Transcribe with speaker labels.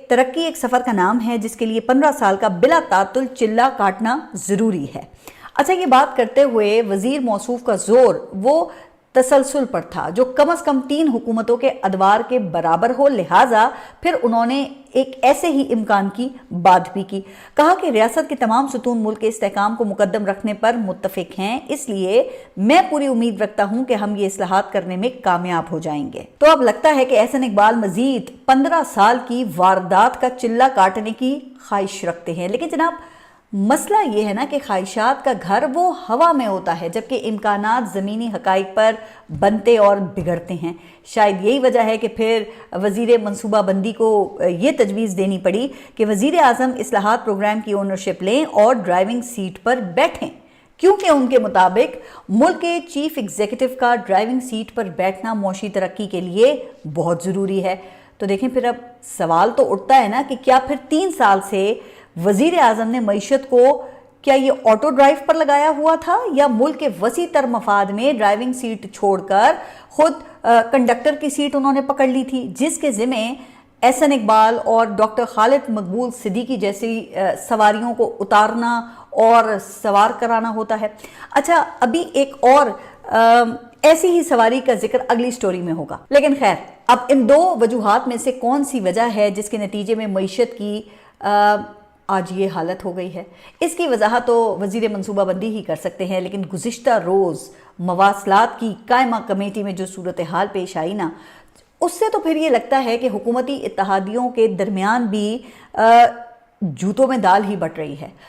Speaker 1: ترقی ایک سفر کا نام ہے جس کے لیے 15 سال کا بلا تعطل چلہ کاٹنا ضروری ہے۔ اچھا، یہ بات کرتے ہوئے وزیر موصوف کا زور وہ تسلسل پر تھا جو کم از کم 3 حکومتوں کے ادوار کے برابر ہو، لہٰذا پھر انہوں نے ایک ایسے ہی امکان کی بات بھی کی۔ کہا کہ ریاست کے تمام ستون ملک کے استحکام کو مقدم رکھنے پر متفق ہیں، اس لیے میں پوری امید رکھتا ہوں کہ ہم یہ اصلاحات کرنے میں کامیاب ہو جائیں گے۔ تو اب لگتا ہے کہ احسن اقبال مزید 15 سال کی واردات کا چلہ کاٹنے کی خواہش رکھتے ہیں، لیکن جناب مسئلہ یہ ہے نا کہ خواہشات کا گھر وہ ہوا میں ہوتا ہے جبکہ امکانات زمینی حقائق پر بنتے اور بگڑتے ہیں۔ شاید یہی وجہ ہے کہ پھر وزیر منصوبہ بندی کو یہ تجویز دینی پڑی کہ وزیر اعظم اصلاحات پروگرام کی اونرشپ لیں اور ڈرائیونگ سیٹ پر بیٹھیں، کیونکہ ان کے مطابق ملک کے چیف ایگزیکٹو کا ڈرائیونگ سیٹ پر بیٹھنا معاشی ترقی کے لیے بہت ضروری ہے۔ تو دیکھیں پھر اب سوال تو اٹھتا ہے نا کہ کیا پھر 3 سال سے وزیر اعظم نے معیشت کو کیا یہ آٹو ڈرائیو پر لگایا ہوا تھا یا ملک کے وسیع تر مفاد میں ڈرائیونگ سیٹ چھوڑ کر خود کنڈکٹر کی سیٹ انہوں نے پکڑ لی تھی، جس کے ذمہ احسن اقبال اور ڈاکٹر خالد مقبول صدیقی جیسی سواریوں کو اتارنا اور سوار کرانا ہوتا ہے۔ اچھا، ابھی ایک اور ایسی ہی سواری کا ذکر اگلی سٹوری میں ہوگا، لیکن خیر اب ان 2 وجوہات میں سے کون سی وجہ ہے جس کے نتیجے میں معیشت کی آج یہ حالت ہو گئی ہے؟ اس کی وضاحت تو وزیر منصوبہ بندی ہی کر سکتے ہیں، لیکن گزشتہ روز مواصلات کی قائمہ کمیٹی میں جو صورتحال پیش آئی نا، اس سے تو پھر یہ لگتا ہے کہ حکومتی اتحادیوں کے درمیان بھی جوتوں میں دال ہی بٹ رہی ہے۔